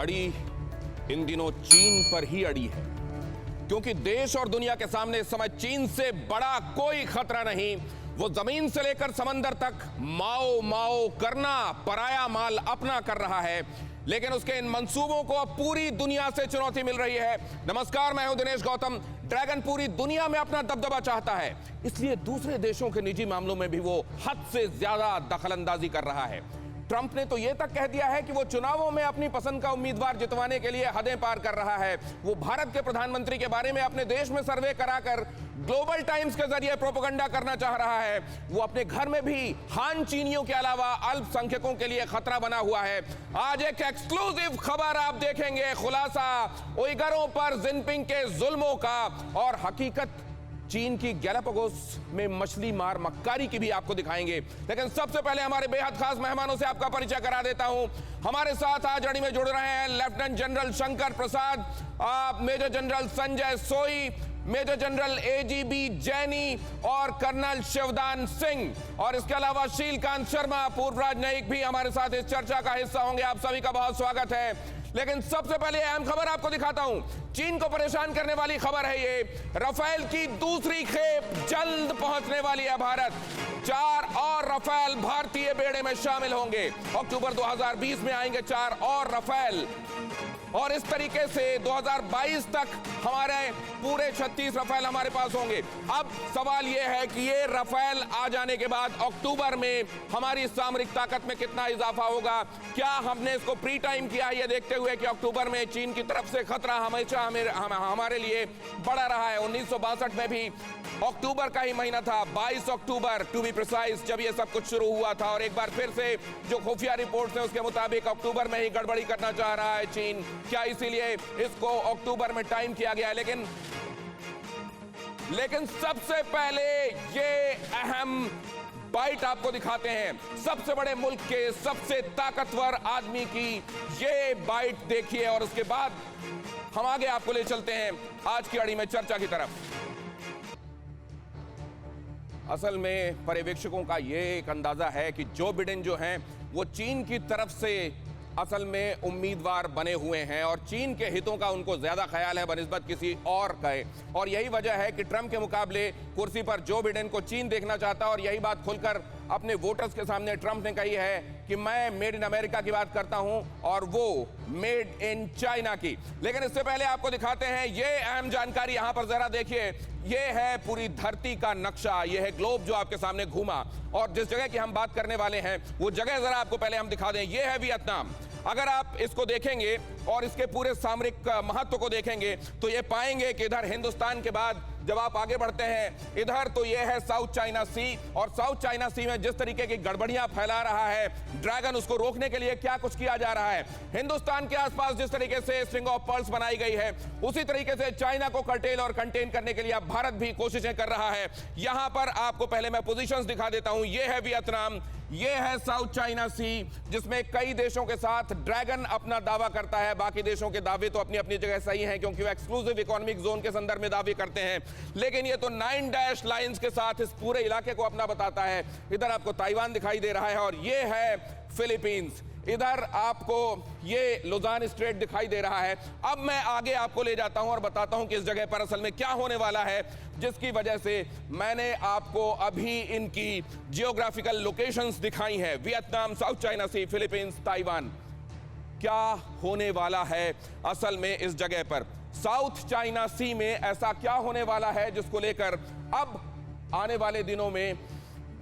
अड़ी इन दिनों चीन पर ही अड़ी है, क्योंकि देश और दुनिया के सामने इस समय चीन से बड़ा कोई खतरा नहीं। वो जमीन से लेकर समंदर तक माओ माओ करना, पराया माल अपना कर रहा है, लेकिन उसके इन मंसूबों को अब पूरी दुनिया से चुनौती मिल रही है। नमस्कार, मैं हूं दिनेश गौतम। ड्रैगन पूरी दुनिया में अपना दबदबा चाहता है, इसलिए दूसरे देशों के निजी मामलों में भी वो हद से ज्यादा दखलंदाजी कर रहा है। ट्रंप ने तो यह तक कह दिया है कि वो चुनावों में अपनी पसंद का उम्मीदवार जितवाने के लिए हदें पार कर रहा है। वो भारत के प्रधानमंत्री के बारे में अपने देश में सर्वे कराकर ग्लोबल टाइम्स के जरिए प्रोपेगेंडा करना चाह रहा है। वो अपने घर में भी हान चीनियों के अलावा अल्पसंख्यकों के लिए खतरा बना हुआ है। आज एक एक्सक्लूसिव खबर आप देखेंगे, खुलासा उइगरों पर जिनपिंग के जुल्मों का, और हकीकत चीन की गैलापागोस में मछली मार मक्कारी की भी आपको दिखाएंगे। लेकिन सबसे पहले हमारे बेहद खास मेहमानों से आपका परिचय करा देता हूं। हमारे साथ आज अड़ी में जुड़ रहे हैं lieutenant general Shankar Prasad, major general Sanjay सोई, मेजर जनरल एजीबी जैनी और कर्नल शिवदान सिंह, और इसके अलावा शीलकांत शर्मा, पूर्व राजनयिक भी हमारे साथ इस चर्चा का हिस्सा होंगे। आप सभी का बहुत स्वागत है। लेकिन सबसे पहले अहम खबर आपको दिखाता हूं। चीन को परेशान करने वाली खबर है ये, राफेल की दूसरी खेप जल्द पहुंचने वाली है भारत। 4 और राफेल भारतीय बेड़े में शामिल होंगे। अक्टूबर 2020 में आएंगे 4 और राफेल, और इस तरीके से 2022 तक हमारे पूरे 36 राफेल हमारे पास होंगे। अब सवाल यह है कि ये राफेल आ जाने के बाद अक्टूबर में हमारी सामरिक ताकत में कितना इजाफा होगा। क्या हमने इसको प्री टाइम किया, ये देखते हुए कि अक्टूबर में चीन की तरफ से खतरा हमेशा हमारे लिए बड़ा रहा है। 1962 में भी अक्टूबर का ही महीना था, 22 अक्टूबर टू बी प्रिसाइज, जब ये सब कुछ शुरू हुआ था। और एक बार फिर से जो खुफिया रिपोर्ट्स हैं उसके मुताबिक अक्टूबर में ही गड़बड़ी करना चाह रहा है चीन। क्या इसीलिए इसको अक्टूबर में टाइम किया गया है? लेकिन सबसे पहले ये अहम बाइट आपको दिखाते हैं। सबसे बड़े मुल्क के सबसे ताकतवर आदमी की ये बाइट देखिए, और उसके बाद हम आगे आपको ले चलते हैं आज की अड़ी में चर्चा की तरफ। असल में पर्यवेक्षकों का ये एक अंदाजा है कि जो बिडेन जो हैं वो चीन की तरफ से असल में उम्मीदवार बने हुए हैं, और चीन के हितों का उनको ज्यादा ख्याल है बनिस्बत किसी और का। और यही वजह है कि ट्रंप के मुकाबले कुर्सी पर जो बिडेन को चीन देखना चाहता है, और यही बात खुलकर अपने वोटर्स के सामने ट्रंप ने कही है कि मैं मेड इन अमेरिका की बात करता हूं और वो मेड इन चाइना की। लेकिन इससे पहले आपको दिखाते हैं ये अहम जानकारी। यहां पर जरा देखिए, ये है पूरी धरती का नक्शा, ये है ग्लोब जो आपके सामने घूमा, और जिस जगह की हम बात करने वाले हैं वो जगह जरा आपको पहले हम दिखा दें। ये है वियतनाम। अगर आप इसको देखेंगे और इसके पूरे सामरिक महत्व को देखेंगे तो ये पाएंगे कि इधर हिंदुस्तान के बाद जब आप आगे बढ़ते हैं इधर तो ये है साउथ चाइना सी, और साउथ चाइना सी में जिस तरीके की गड़बड़ियां फैला रहा है ड्रैगन, उसको रोकने के लिए क्या कुछ किया जा रहा है। हिंदुस्तान के आसपास जिस तरीके से स्ट्रिंग ऑफ पर्ल्स बनाई गई है, उसी तरीके से चाइना को कर्टेल और कंटेन करने के लिए अब भारत भी कोशिशें कर रहा है। यहां पर आपको पहले मैं पोजीशंस दिखा देता हूं। ये है वियतनाम, ये है साउथ चाइना सी, जिसमें कई देशों के साथ ड्रैगन अपना दावा करता है। बाकी देशों के दावे तो अपनी अपनी जगह सही हैं, क्योंकि वो एक्सक्लूसिव इकोनॉमिक जोन के संदर्भ में दावे करते हैं, लेकिन ये तो 9 डैश लाइंस के साथ इस पूरे इलाके को अपना बताता है। इधर आपको ताइवान दिखाई दे रहा है, और ये है फिलीपींस। इधर आपको ये लुजान स्ट्रेट दिखाई दे रहा है। अब मैं आगे आपको ले जाता हूं और बताता हूं कि इस जगह पर असल में क्या होने वाला है, जिसकी वजह से मैंने आपको अभी इनकी जियोग्राफिकल लोकेशंस दिखाई हैं। वियतनाम, साउथ चाइना सी, फिलीपींस, ताइवान। क्या होने वाला है असल में इस जगह पर? साउथ चाइना सी में ऐसा क्या होने वाला है जिसको लेकर अब आने वाले दिनों में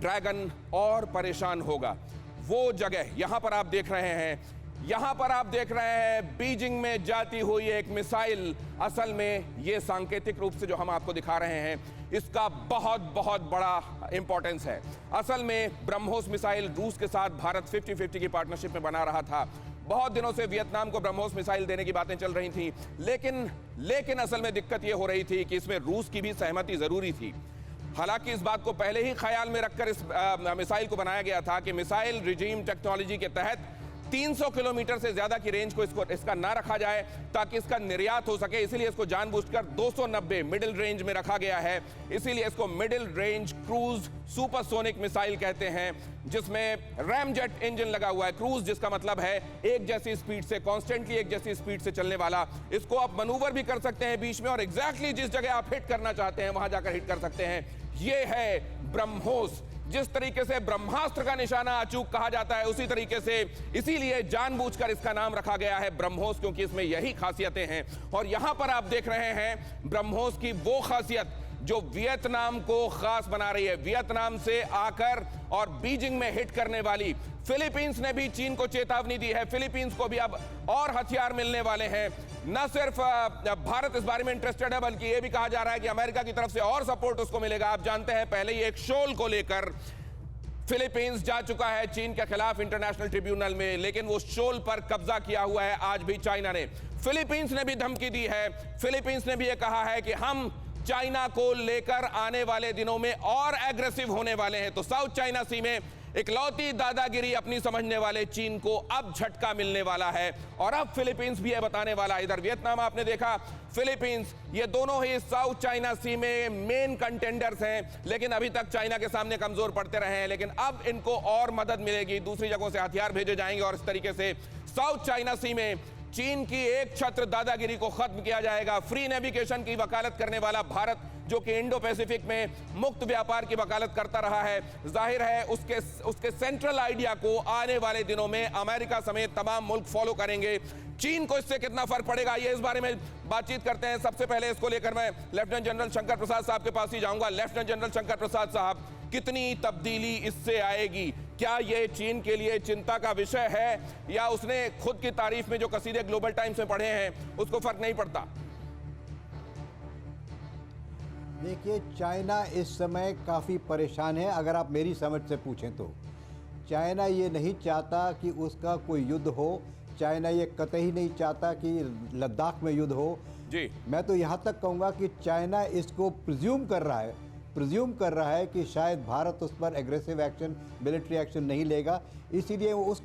ड्रैगन और परेशान होगा? वो जगह यहां पर आप देख रहे हैं, यहां पर आप देख रहे हैं बीजिंग में जाती हुई एक मिसाइल। असल में ये सांकेतिक रूप से जो हम आपको दिखा रहे हैं इसका बहुत बहुत बड़ा इंपॉर्टेंस है। असल में ब्रह्मोस मिसाइल रूस के साथ भारत 50-50 की पार्टनरशिप में बना रहा था। बहुत दिनों से वियतनाम को ब्रह्मोस मिसाइल देने की बातें चल रही थी, लेकिन असल में दिक्कत यह हो रही थी कि इसमें रूस की भी सहमति जरूरी थी। हालांकि इस बात को पहले ही ख्याल में रखकर इस मिसाइल को बनाया गया था कि मिसाइल रिजीम टेक्नोलॉजी के तहत 300 किलोमीटर से ज्यादा की रेंज को इसका ना रखा जाए ताकि इसका निर्यात हो सके, इसीलिए इसको जानबूझकर 290 मिडिल रेंज में रखा गया है। इसीलिए इसको middle range cruise supersonic missile कहते हैं, जिसमें रैमजेट इंजन लगा हुआ है। क्रूज जिसका मतलब है एक जैसी स्पीड से, कॉन्स्टेंटली एक जैसी स्पीड से चलने वाला। इसको आप मनूवर भी कर सकते हैं बीच में, और एग्जैक्टली जिस जगह आप हिट करना चाहते हैं वहां जाकर हिट कर सकते हैं। ये है ब्रह्मोस। जिस तरीके से ब्रह्मास्त्र का निशाना अचूक कहा जाता है, उसी तरीके से, इसीलिए जानबूझकर इसका नाम रखा गया है ब्रह्मोस, क्योंकि इसमें यही खासियतें हैं। और यहां पर आप देख रहे हैं ब्रह्मोस की वो खासियत जो वियतनाम को खास बना रही है। वियतनाम से आकर और बीजिंग में हिट करने वाली फिलीपींस ने भी चीन को चेतावनी दी है। फिलीपींस को भी अब और हथियार मिलने वाले हैं। न सिर्फ भारत इस बारे में इंटरेस्टेड है, बल्कि यह भी कहा जा रहा है कि अमेरिका की तरफ से और सपोर्ट उसको मिलेगा। आप जानते हैं पहले ही एक शोल को लेकर फिलीपींस जा चुका है चीन के खिलाफ इंटरनेशनल ट्रिब्यूनल में, लेकिन वो शोल पर कब्जा किया हुआ है आज भी चाइना ने। फिलीपींस ने भी धमकी दी है। फिलीपींस ने भी ये कहा है कि हम चाइना को लेकर आने वाले दिनों में और एग्रेसिव होने वाले हैं। तो साउथ चाइना सी में इकलौती दादागिरी अपनी समझने वाले चीन को अब झटका मिलने वाला है, और अब फिलीपींस भी है बताने वाला। इधर वियतनाम आपने देखा, फिलीपींस, ये दोनों ही साउथ चाइना सी में मेन कंटेंडर्स हैं, लेकिन अभी तक चाइना के सामने कमजोर पड़ते रहे हैं। लेकिन अब इनको और मदद मिलेगी, दूसरी जगहों से हथियार भेजे जाएंगे, और इस तरीके से साउथ चाइना सी में चीन की एक छत्र दादागिरी को खत्म किया जाएगा। फ्री नेविगेशन की वकालत करने वाला भारत, जो कि इंडो पैसिफिक में मुक्त व्यापार की वकालत करता रहा है, जाहिर है उसके सेंट्रल आइडिया को आने वाले दिनों में अमेरिका समेत तमाम मुल्क फॉलो करेंगे। चीन को इससे कितना फर्क पड़ेगा, ये इस बारे में बातचीत करते हैं। सबसे पहले इसको लेकर मैं लेफ्टिनेंट जनरल शंकर प्रसाद साहब के पास ही जाऊंगा। लेफ्टिनेंट जनरल शंकर प्रसाद साहब, कितनी तब्दीली इससे आएगी? क्या ये चीन के लिए चिंता का विषय है, या उसने खुद की तारीफ में जो कसीदे ग्लोबल टाइम्स में पढ़े हैं उसको फर्क नहीं पड़ता? देखिए, चाइना इस समय काफ़ी परेशान है। अगर आप मेरी समझ से पूछें तो चाइना ये नहीं चाहता कि उसका कोई युद्ध हो। चाइना ये कतई नहीं चाहता कि लद्दाख में युद्ध हो जी। मैं तो यहाँ तक कहूँगा कि चाइना इसको प्रिज्यूम कर रहा है कि शायद भारत उस पर एग्रेसिव एक्शन, मिलिट्री एक्शन नहीं लेगा, इसीलिए वो उस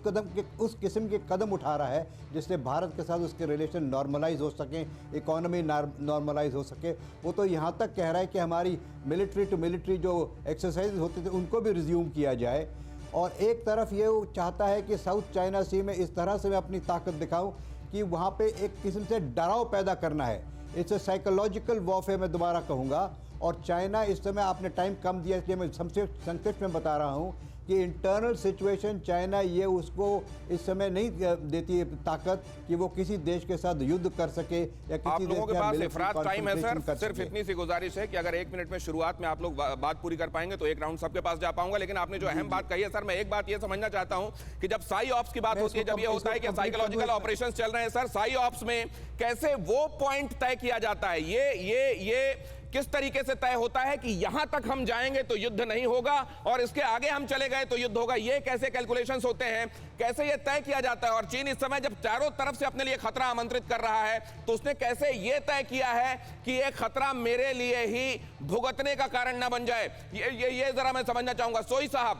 किस्म के कदम उठा रहा है जिससे भारत के साथ उसके रिलेशन नॉर्मलाइज हो सकें, इकोनॉमी नॉर्मलाइज हो सके। वो तो यहाँ तक कह रहा है कि हमारी मिलिट्री टू मिलिट्री जो एक्सरसाइज होते थे उनको भी रिज्यूम किया जाए। और एक तरफ ये वो चाहता है कि साउथ चाइना सी में इस तरह से मैं अपनी ताकत दिखाऊं कि वहाँ पे एक किस्म से डराव पैदा करना है। इट्स ए साइकोलॉजिकल वॉरफेयर, मैं दोबारा कहूँगा। और चाइना इस समय, आपने टाइम कम दिया इसलिए मैं संक्षिप्त में बता रहा हूँ कि इंटरनल सिचुएशन चाइना ये उसको इस समय नहीं देती है ताकत कि वो किसी देश के साथ युद्ध कर सके या किसी देश के साथ इफरात टाइम है सर। सिर्फ इतनी सी गुजारिश है कि अगर 1 मिनट में शुरुआत में आप लोग बात पूरी कर पाएंगे तो एक राउंड सबके पास जा पाऊंगा। लेकिन आपने जो अहम बात कही है सर, मैं एक बात ये समझना चाहता हूं कि जब साई ऑप्स की बात होती है, जब ये होता है कि साइकोलॉजिकल ऑपरेशंस चल रहे हैं सर, साई ऑप्स में कैसे वो पॉइंट तय किया जाता है? ये किस तरीके से तय होता है कि यहां तक हम जाएंगे तो युद्ध नहीं होगा और इसके आगे हम चले गए तो युद्ध होगा? ये कैसे कैलकुलेशंस होते हैं, कैसे ये तय किया जाता है? और चीन इस समय जब चारों तरफ से अपने लिए खतरा आमंत्रित कर रहा है तो उसने कैसे ये तय किया है कि ये खतरा मेरे लिए ही भुगतने का कारण ना बन जाए? ये जरा मैं समझना चाहूंगा। सोई साहब।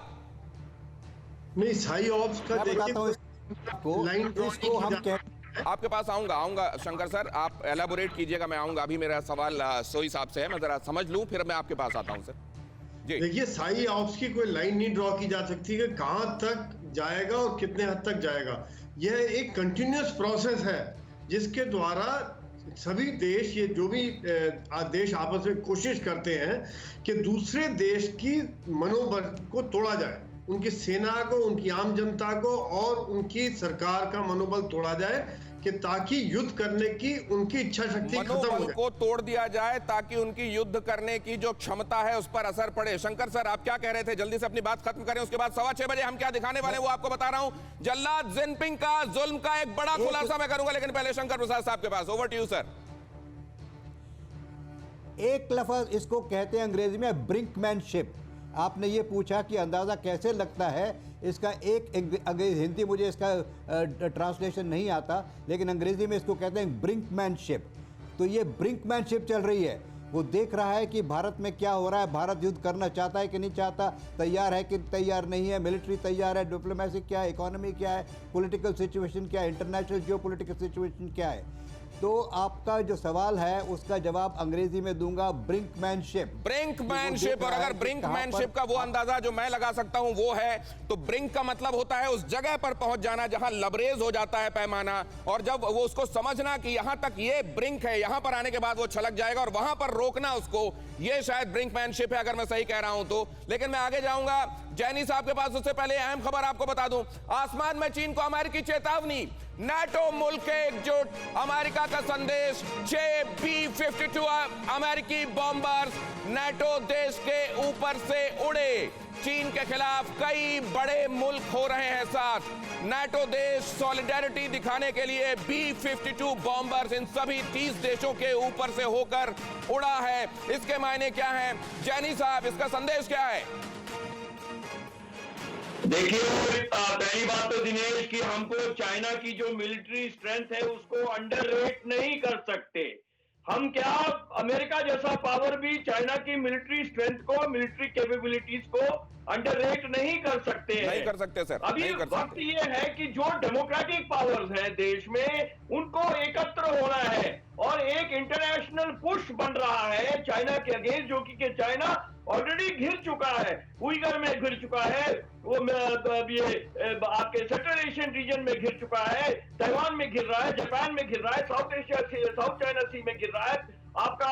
नहीं, साई ऑप्स का देखिए, आपके पास आऊंगा शंकर सर, आप एलाबोरेट कीजिएगा, मैं आऊंगा। अभी मेरा सवाल सोई साहब से है, मैं जरा समझ लूं फिर मैं आपके पास आता हूं सर जी। देखिए, साई ऑप्स की कोई लाइन नहीं ड्रॉ की जा सकती कि कहां तक जाएगा और कितने हद तक जाएगा। यह एक कंटिन्यूअस प्रोसेस है जिसके द्वारा सभी देश, ये जो भी देश आपस में कोशिश करते हैं कि दूसरे देश की मनोबल को तोड़ा जाए, उनकी सेना को, उनकी आम जनता को और उनकी सरकार का मनोबल तोड़ा जाए कि ताकि युद्ध करने की उनकी इच्छा शक्ति खत्म हो जाए, को तोड़ दिया जाए ताकि उनकी युद्ध करने की जो क्षमता है उस पर असर पड़े। शंकर सर, आप क्या कह रहे थे? जल्दी से अपनी बात खत्म करें, उसके बाद 6:15 बजे हम क्या दिखाने वाले हैं वो आपको बता रहा हूं। जल्लाद जिनपिंग का जुल्म का एक बड़ा खुलासा मैं करूंगा, लेकिन पहले शंकर प्रसाद साहब के पास। Over to you sir. एक लफ्ज इसको कहते हैं अंग्रेजी में ब्रिंकमैनशिप। आपने ये पूछा कि अंदाज़ा कैसे लगता है इसका, एक हिंदी मुझे इसका ट्रांसलेशन नहीं आता, लेकिन अंग्रेजी में इसको कहते हैं ब्रिंकमैनशिप। तो ये ब्रिंकमैनशिप चल रही है वो देख रहा है कि भारत में क्या हो रहा है, भारत युद्ध करना चाहता है कि नहीं चाहता, तैयार है कि तैयार नहीं है, मिलिट्री तैयार है, डिप्लोमेसी क्या है, इकोनॉमी क्या है, पॉलिटिकल सिचुएशन क्या है, इंटरनेशनल जियोपॉलिटिकल सिचुएशन क्या है। तो आपका जो सवाल है उसका जवाब अंग्रेजी में दूंगा, ब्रिंकमैनशिप। और अगर ब्रिंकमैनशिप का वो अंदाजा जो मैं लगा सकता हूं वो है, तो ब्रिंक का मतलब होता है उस जगह पर पहुंच जाना जहां लबरेज हो जाता है पैमाना, और जब वो उसको समझना कि यहां तक ये ब्रिंक है, यहां पर आने के बाद वो छलक जाएगा और वहां पर रोकना उसको, ये शायद ब्रिंकमैनशिप है, अगर मैं सही कह रहा हूं तो। लेकिन मैं आगे जाऊंगा जैनी साहब के पास, उससे पहले अहम खबर आपको बता दूं, आसमान में चीन को अमेरिकी चेतावनी, नाटो मुल्क के एकजुट, अमेरिका का संदेश, 6 B-52 अमेरिकी बॉम्बर्स नाटो देश के ऊपर से उड़े। चीन के खिलाफ कई बड़े मुल्क हो रहे हैं साथ। नाटो देश सॉलिडेरिटी दिखाने के लिए B-52 बॉम्बर्स इन सभी 30 देशों के ऊपर से होकर उड़ा है। इसके मायने क्या हैं? जैनी साहब, इसका संदेश क्या है? देखिए, पहली बात तो दिनेश कि हमको चाइना की जो मिलिट्री स्ट्रेंथ है उसको अंडररेट नहीं कर सकते। हम क्या, अमेरिका जैसा पावर भी चाइना की मिलिट्री स्ट्रेंथ को, मिलिट्री कैपेबिलिटीज को अंडररेट नहीं कर सकते हैं। नहीं कर सकते सर, अभी वक्त ये है कि जो डेमोक्रेटिक पावर्स हैं देश में, उनको एकत्र होना है और एक इंटरनेशनल पुश बन रहा है चाइना के अगेंस्ट, जो कि चाइना ऑलरेडी घिर चुका है, उइगर में घिर चुका है, वो ये आपके सेंट्रल एशियन रीजन में घिर चुका है, ताइवान में घिर रहा है, जापान में घिर रहा है, साउथ चाइना सी में घिर रहा है, आपका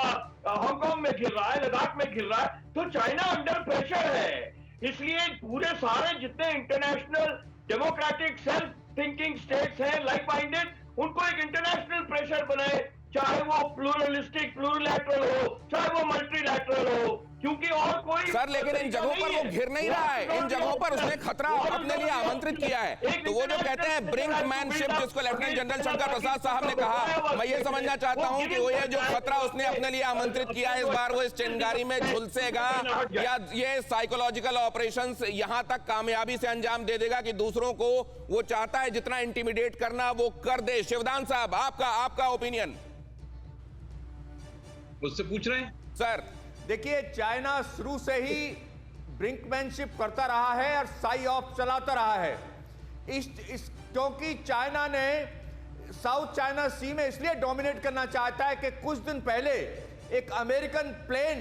हांगकांग में घिर रहा है, लद्दाख में घिर रहा है। तो चाइना अंडर प्रेशर है। इसलिए पूरे सारे जितने international democratic self thinking states हैं, लाइक माइंडेड, उनको एक इंटरनेशनल प्रेशर बनाए, चाहे वो प्लूरलिस्टिक प्लूरलैटरल हो, चाहे वो मल्टीलैटरल हो, क्योंकि और कोई सर, लेकिन इन जगहों पर वो घिर नहीं रहा है, इन जगहों पर उसने खतरा अपने लिए आमंत्रित किया है। तो वो जो कहते हैं ब्रिंकमैनशिप, जिसको लेफ्टिनेंट जनरल शंकर प्रसाद साहब ने कहा, मैं ये समझना चाहता हूं कि वो ये जो खतरा उसने अपने लिए आमंत्रित किया है, इस बार वो इस चिंगारी में झुलसेगा या ये साइकोलॉजिकल ऑपरेशंस यहां तक कामयाबी से अंजाम दे देगा कि दूसरों को वो चाहता है जितना इंटिमिडेट करना वो कर दे? शिवदान साहब, आपका ओपिनियन मुझसे पूछ रहे हैं सर। देखिए, चाइना शुरू से ही ब्रिंकमैनशिप करता रहा है और साई ऑफ चलाता रहा है। क्योंकि चाइना ने साउथ चाइना सी में इसलिए डोमिनेट करना चाहता है कि कुछ दिन पहले एक अमेरिकन प्लेन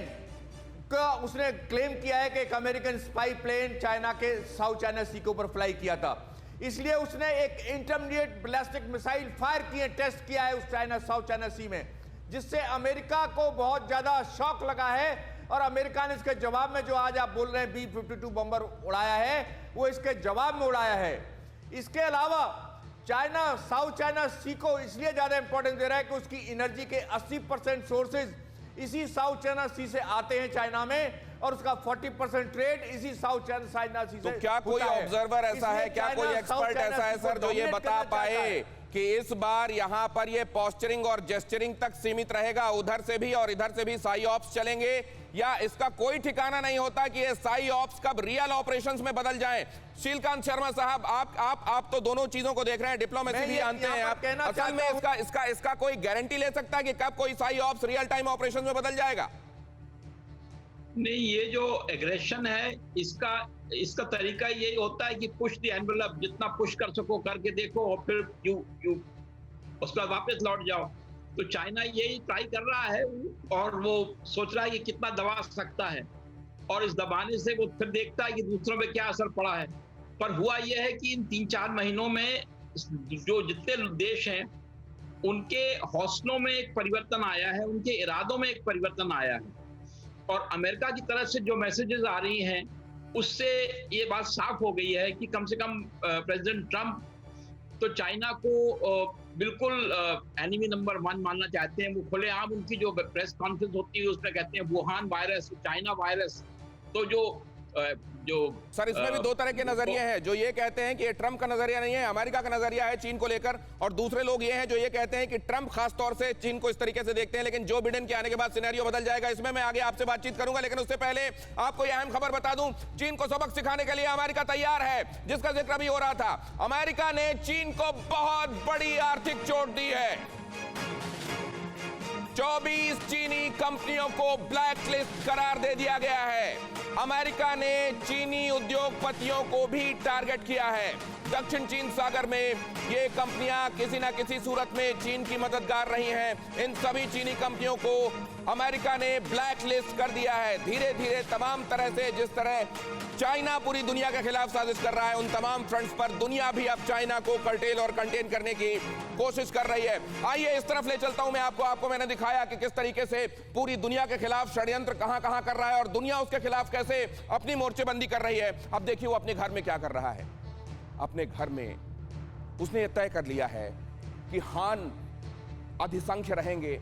का उसने क्लेम किया है कि एक अमेरिकन स्पाई प्लेन चाइना के साउथ चाइना सी के ऊपर फ्लाई किया था। इसलिए उसने एक इंटरमीडिएट बैलिस्टिक मिसाइल फायर किए, टेस्ट किया है उस चाइना साउथ चाइना सी में, जिससे अमेरिका को बहुत ज्यादा शॉक लगा है। और अमेरिका ने इसके जवाब में, जो आज आप बोल रहे हैं B-52 बम्बर उड़ाया है, वो इसके जवाब में उड़ाया है। इसके अलावा चाइना साउथ चाइना सी को इसलिए ज्यादा इंपॉर्टेंस दे रहा है कि उसकी एनर्जी के 80% सोर्सेज इसी साउथ चाइना सी से आते हैं चाइना में, और उसका 40% ट्रेड इसी साउथ चाइना सी से। तो क्या कोई ऑब्जर्वर ऐसा है, क्या कोई एक्सपर्ट ऐसा है सर जो ये बता पाए कि इस बार यहां पर ये पोस्चरिंग और जेस्चरिंग तक सीमित रहेगा, उधर से भी और इधर से भी साई ऑप्स चलेंगे, या इसका कोई ठिकाना नहीं होता कि ये साई ऑप्स कब रियल ऑपरेशंस में बदल जाएं? शीलकांत शर्मा साहब, आप तो दोनों चीजों को देख रहे हैं, डिप्लोमेसी भी जानते हैं आप, असल में इसका कोई गारंटी ले सकता है कि कब कोई Sai ops real time operation में बदल जाएगा? नहीं, ये जो एग्रेशन है इसका तरीका यही होता है कि पुश द एनवेलप, जितना पुश कर सको करके देखो और फिर यू उसके बाद वापस लौट जाओ। तो चाइना यही ट्राई कर रहा है और वो सोच रहा है कि कितना दबा सकता है, और इस दबाने से वो फिर देखता है कि दूसरों पे क्या असर पड़ा है। पर हुआ यह है कि इन 3-4 महीनों में जो जितने देश हैं उनके हौसलों में एक परिवर्तन आया है, उनके इरादों में एक परिवर्तन आया है, और अमेरिका की तरफ से जो मैसेजेस आ रही हैं उससे ये बात साफ हो गई है कि कम से कम प्रेसिडेंट ट्रंप तो चाइना को बिल्कुल एनिमी नंबर 1 मानना चाहते हैं। वो खुलेआम उनकी जो प्रेस कॉन्फ्रेंस होती है उसमें कहते हैं वुहान वायरस, चाइना वायरस। तो जो सर, इसमें भी दो तरह के नजरिए हैं, जो ये कहते हैं कि ये ट्रंप का नजरिया नहीं है, अमेरिका का नजरिया है चीन को लेकर, और दूसरे लोग ये हैं जो ये कहते हैं कि ट्रंप खास तौर से चीन को इस तरीके से देखते हैं, लेकिन जो बिडेन के आने के बाद सिनेरियो बदल जाएगा। इसमें मैं आगे आपसे बातचीत करूंगा, लेकिन उससे पहले आपको यह अहम खबर बता दूं, चीन को सबक सिखाने के लिए अमेरिका तैयार है, जिसका जिक्र भी हो रहा था। अमेरिका ने चीन को बहुत बड़ी आर्थिक चोट दी है। 24 चीनी कंपनियों को ब्लैक लिस्ट करार दे दिया गया है। अमेरिका ने चीनी उद्योगपतियों को भी टारगेट किया है। दक्षिण चीन सागर में ये कंपनियां किसी न किसी सूरत में चीन की मददगार रही हैं। इन सभी चीनी कंपनियों को अमेरिका ने ब्लैक लिस्ट कर दिया है। धीरे धीरे तमाम तरह से, जिस तरह चाइना पूरी दुनिया के खिलाफ साजिश कर रहा है, उन तमाम फ्रंट्स पर दुनिया भी अब चाइना को कर्टेल और कंटेन करने की कोशिश कर रही है। आइए इस तरफ ले चलता हूं मैं आपको मैंने दिखाया कि किस तरीके से पूरी दुनिया के खिलाफ षड्यंत्र कहां कर रहा है और दुनिया उसके खिलाफ कैसे अपनी मोर्चेबंदी कर रही है। अब देखिए वो अपने घर में क्या कर रहा है। अपने घर में उसने यह तय कर लिया है कि हान अधिसंख्य रहेंगे,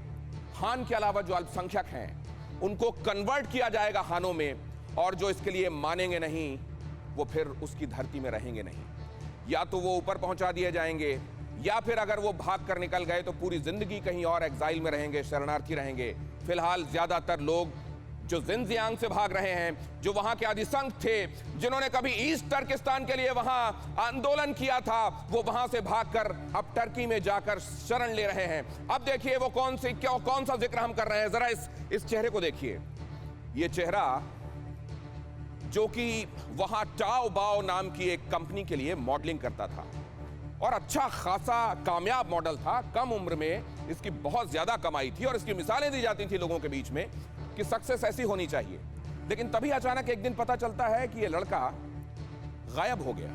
हान के अलावा जो अल्पसंख्यक हैं उनको कन्वर्ट किया जाएगा हानों में, और जो इसके लिए मानेंगे नहीं वो फिर उसकी धरती में रहेंगे नहीं। या तो वो ऊपर पहुंचा दिए जाएंगे, या फिर अगर वो भाग कर निकल गए तो पूरी जिंदगी कहीं और एग्जाइल में रहेंगे, शरणार्थी रहेंगे। फिलहाल ज्यादातर लोग जो जिनजियांग से भाग रहे हैं, जो वहां के अधिसंख्य थे, जिन्होंने कभी ईस्ट टर्किस्तान के लिए वहां आंदोलन किया था, वो वहां से भागकर अब टर्की में जाकर शरण ले रहे हैं। अब देखिए वो कौन सा जिक्र हम कर रहे हैं। जरा इस चेहरे को देखिए। ये चेहरा जो कि वहां टाओ बाओ नाम की एक कंपनी के लिए मॉडलिंग करता था और अच्छा खासा कामयाब मॉडल था। कम उम्र में इसकी बहुत ज्यादा कमाई थी और इसकी मिसालें दी जाती थी लोगों के बीच में कि सक्सेस ऐसी होनी चाहिए। लेकिन तभी अचानक एक दिन पता चलता है कि ये लड़का गायब हो गया।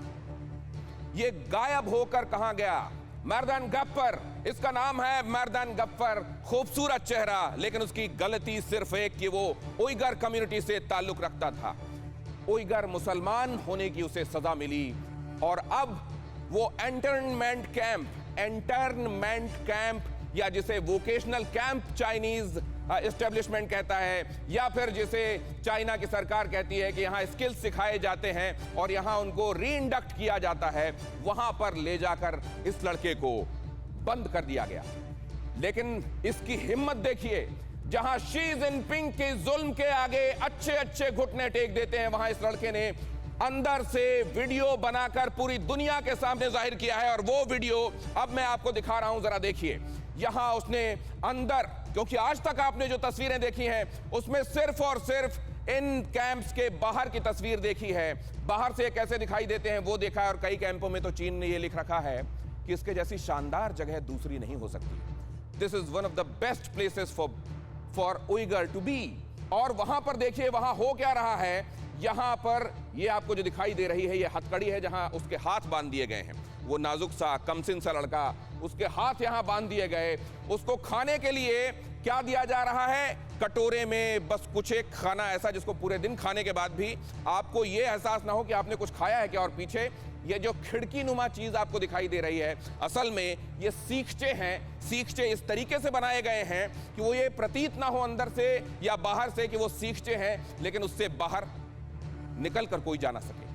ये गायब होकर कहां गया? मर्दान गफ्फर, इसका नाम है मर्दान गफ्फर। खूबसूरत चेहरा, लेकिन उसकी गलती सिर्फ एक कि वो उइगर कम्युनिटी से ताल्लुक रखता था। उइगर मुसलमान होने की उसे सजा मिली और अब वो इंटर्नमेंट कैंप या जिसे वोकेशनल कैंप चाइनीज एस्टेब्लिशमेंट कहता है, या फिर जिसे चाइना की सरकार कहती है कि यहाँ स्किल्स सिखाए जाते हैं और यहाँ उनको रीइंडक्ट किया जाता है, वहां पर ले जाकर इस लड़के को बंद कर दिया गया। लेकिन इसकी हिम्मत देखिए, जहां शी जिनपिंग के जुल्म के आगे अच्छे घुटने टेक देते हैं, वहां इस लड़के ने अंदर से वीडियो बनाकर पूरी दुनिया के सामने जाहिर किया है। और वो वीडियो अब मैं आपको दिखा रहा हूं, जरा देखिए। यहां उसने अंदर, क्योंकि आज तक आपने जो तस्वीरें देखी हैं उसमें सिर्फ और सिर्फ इन कैंप्स के बाहर की तस्वीर देखी है, बाहर से कैसे दिखाई देते हैं वो देखा है। और कई कैंपों में तो चीन ने ये लिख रखा है कि इसके जैसी शानदार जगह दूसरी नहीं हो सकती। This is one of the best places for Uyghur to be. और वहां पर देखिए वहां हो क्या रहा है। यहां पर ये आपको जो दिखाई दे रही है ये हथकड़ी है, जहां उसके हाथ बांध दिए गए हैं। वो नाजुक सा कमसिन सा लड़का, उसके हाथ यहां बांध दिए गए। उसको खाने के लिए क्या दिया जा रहा है? कटोरे में बस कुछ एक खाना ऐसा जिसको पूरे दिन खाने के बाद भी आपको ये एहसास ना हो कि आपने कुछ खाया है क्या। और पीछे ये जो खिड़की नुमा चीज आपको दिखाई दे रही है, असल में ये सीखचे हैं। सीखचे इस तरीके से बनाए गए हैं कि वो ये प्रतीत ना हो अंदर से या बाहर से कि वो सीखचे हैं, लेकिन उससे बाहर निकल कर कोई जा ना सके।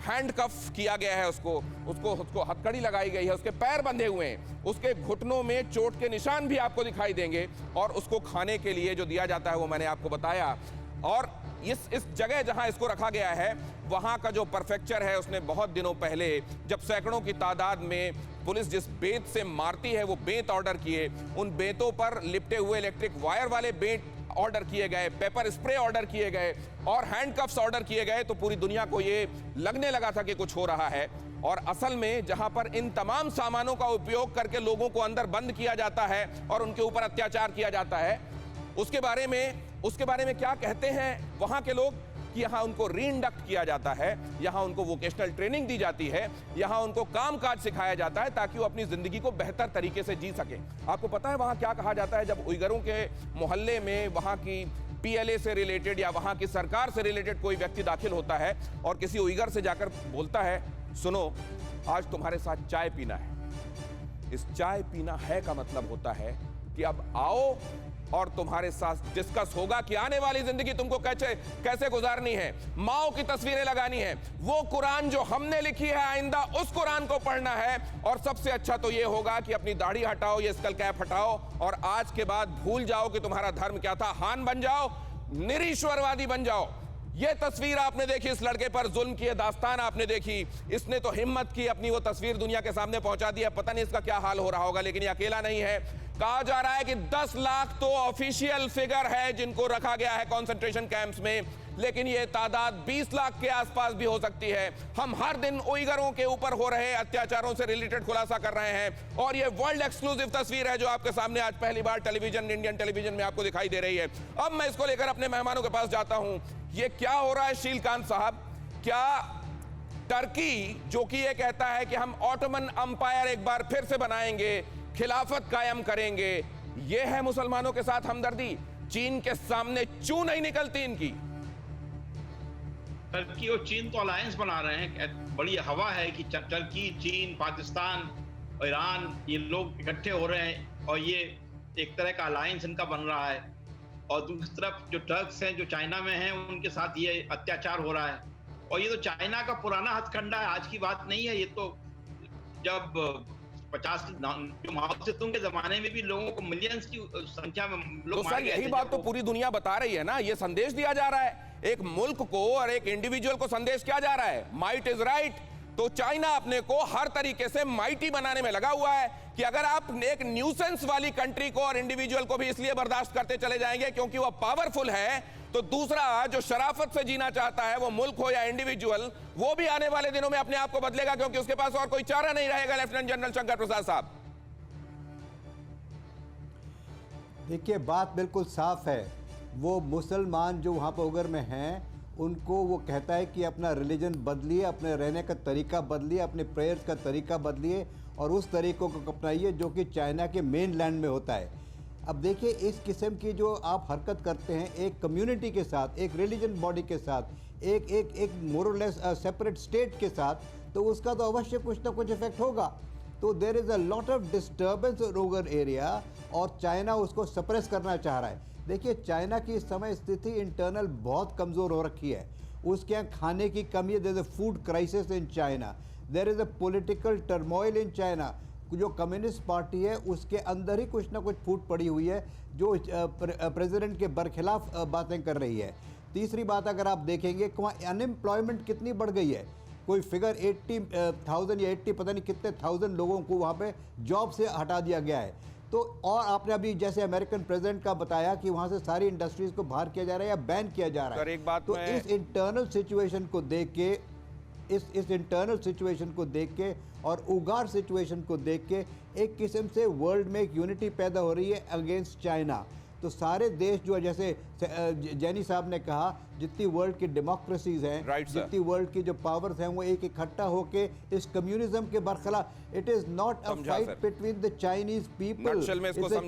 हैंडकफ किया गया है उसको हथकड़ी लगाई गई है, उसके पैर बंधे हुए हैं, उसके घुटनों में चोट के निशान भी आपको दिखाई देंगे। और उसको खाने के लिए जो दिया जाता है वो मैंने आपको बताया। और इस जगह जहां इसको रखा गया है वहां का जो परफेक्चर है, उसने बहुत दिनों पहले जब सैकड़ों की तादाद में पुलिस जिस बेंत से मारती है वो बेंत ऑर्डर किए, उन बेंतों पर लिपटे हुए इलेक्ट्रिक वायर वाले बेंत ऑर्डर किए गए, पेपर स्प्रे ऑर्डर किए गए और हैंडकफ्स ऑर्डर किए गए, तो पूरी दुनिया को ये लगने लगा था कि कुछ हो रहा है। और असल में जहां पर इन तमाम सामानों का उपयोग करके लोगों को अंदर बंद किया जाता है और उनके ऊपर अत्याचार किया जाता है, उसके बारे में क्या कहते हैं वहां के लोग कि यहाँ उनको रीइंडक्ट किया जाता है, यहाँ उनको वोकेशनल ट्रेनिंग दी जाती है, यहाँ उनको कामकाज सिखाया जाता है ताकि वो अपनी जिंदगी को बेहतर तरीके से जी सके। आपको पता है वहाँ क्या कहा जाता है जब उइगरों के मोहल्ले में वहाँ की PLA से रिलेटेड या वहाँ की सरकार से रिलेटेड कोई व्यक्ति दाखिल होता है और किसी उइगर से जाकर बोलता है, सुनो आज तुम्हारे साथ चाय पीना है। इस चाय पीना है का मतलब होता है कि अब आओ और तुम्हारे साथ डिस्कस होगा कि आने वाली जिंदगी तुमको कैसे गुजारनी है। माओ की तस्वीरें लगानी है, वो कुरान जो हमने लिखी है आइंदा उस कुरान को पढ़ना है। और सबसे अच्छा तो ये होगा कि अपनी दाढ़ी हटाओ, ये स्कल कैप हटाओ और आज के बाद भूल जाओ कि तुम्हारा धर्म क्या था, हान बन जाओ, निरीश्वरवादी बन जाओ। ये तस्वीर आपने देखी, इस लड़के पर जुल्म की दास्तान आपने देखी। इसने तो हिम्मत की, अपनी वो तस्वीर दुनिया के सामने पहुंचा दी है। पता नहीं इसका क्या हाल हो रहा होगा, लेकिन ये अकेला नहीं है। कहा जा रहा है कि 10 लाख तो ऑफिशियल फिगर है जिनको रखा गया है कंसंट्रेशन कैंप्स में, लेकिन यह तादाद 20 लाख के आसपास भी हो सकती है। हम हर दिन उइगरों के ऊपर हो रहे अत्याचारों से रिलेटेड खुलासा कर रहे हैं और यह वर्ल्ड एक्सक्लूसिव तस्वीर है जो आपके सामने आज पहली बार टेलीविजन, इंडियन टेलीविजन में आपको दिखाई दे रही है। अब मैं इसको लेकर अपने मेहमानों के पास जाता हूं। यह क्या हो रहा है शीलकांत साहब? क्या टर्की, जो कि यह कहता है कि हम ऑटोमन अंपायर एक बार फिर से बनाएंगे, खिलाफत कायम करेंगे, यह है मुसलमानों के साथ हमदर्दी? चीन के सामने चूं नहीं निकलती इनकी? टर्की और चीन तो अलायंस बना रहे हैं। बड़ी हवा है कि टर्की, चीन, पाकिस्तान, ईरान, ये लोग इकट्ठे हो रहे हैं और ये एक तरह का अलायंस इनका बन रहा है। और दूसरी तरफ जो टर्क्स हैं, जो चाइना में हैं, उनके साथ ये अत्याचार हो रहा है। और ये तो चाइना का पुराना हथकंडा है, आज की बात नहीं है। ये तो जब 50 जो माओ सेतुंग के जमाने में भी लोगों को मिलियंस की संख्या में लोग तो सर यही बात तो पूरी दुनिया बता रही है ना। ये संदेश दिया जा रहा है एक मुल्क को और एक इंडिविजुअल को। संदेश क्या जा रहा है? Might is right. तो चाइना अपने को हर तरीके से माइटी बनाने में लगा हुआ है कि अगर आप एक न्यूसेंस वाली कंट्री को और इंडिविजुअल को भी इसलिए बर्दाश्त करते चले जाएंगे क्योंकि वह पावरफुल है, तो दूसरा जो शराफत से जीना चाहता है, वो मुल्क हो या इंडिविजुअल, वो भी आने वाले दिनों में अपने आप को बदलेगा क्योंकि उसके पास और कोई चारा नहीं रहेगा। लेफ्टिनेंट जनरल शंकर प्रसाद साहब, देखिए बात बिल्कुल साफ है। वो मुसलमान जो वहाँ पर उगर में हैं, उनको वो कहता है कि अपना रिलीजन बदलिए, अपने रहने का तरीका बदलिए, अपने प्रेयर्स का तरीका बदलिए और उस तरीक़ों को अपनाइए जो कि चाइना के मेन लैंड में होता है। अब देखिए इस किस्म की जो आप हरकत करते हैं एक कम्युनिटी के साथ, एक रिलीजन बॉडी के साथ, एक मोरलेस सेपरेट स्टेट के साथ, तो उसका तो अवश्य कुछ ना कुछ इफेक्ट होगा। तो there is a lot of disturbance over area और चाइना उसको सप्रेस करना चाह रहा है। देखिए चाइना की इस समय स्थिति इंटरनल बहुत कमज़ोर हो रखी है। उसके यहाँ खाने की कमी है। There is a food crisis in China, there is a political turmoil in China. जो कम्युनिस्ट पार्टी है उसके अंदर ही कुछ ना कुछ फूट पड़ी हुई है जो प्रेसिडेंट के बरखिलाफ बातें कर रही है। तीसरी बात अगर आप देखेंगे कि वहाँ अनएम्प्लॉयमेंट कितनी बढ़ गई है, कोई फिगर 80,000 या 80 पता नहीं कितने थाउजेंड लोगों को वहाँ पे जॉब से हटा दिया गया है। तो और आपने अभी जैसे अमेरिकन प्रेसिडेंट का बताया कि वहाँ से सारी इंडस्ट्रीज को बाहर किया जा रहा है या बैन किया जा रहा है। एक बात तो इस इंटरनल सिचुएशन को देख के, इस इंटरनल सिचुएशन को देख के और उगार सिचुएशन को देख के एक किस्म से वर्ल्ड में एक यूनिटी पैदा हो रही है अगेंस्ट चाइना। तो सारे देश जो है, जैसे जैनी साहब ने कहा, जितनी वर्ल्ड की डेमोक्रेसीज हैं, जितनी वर्ल्ड की जो पावर्स हैं, वो एक इकट्ठा होके इस कम्युनिज्म के बरखिलाफ, it is not a fight between the Chinese people,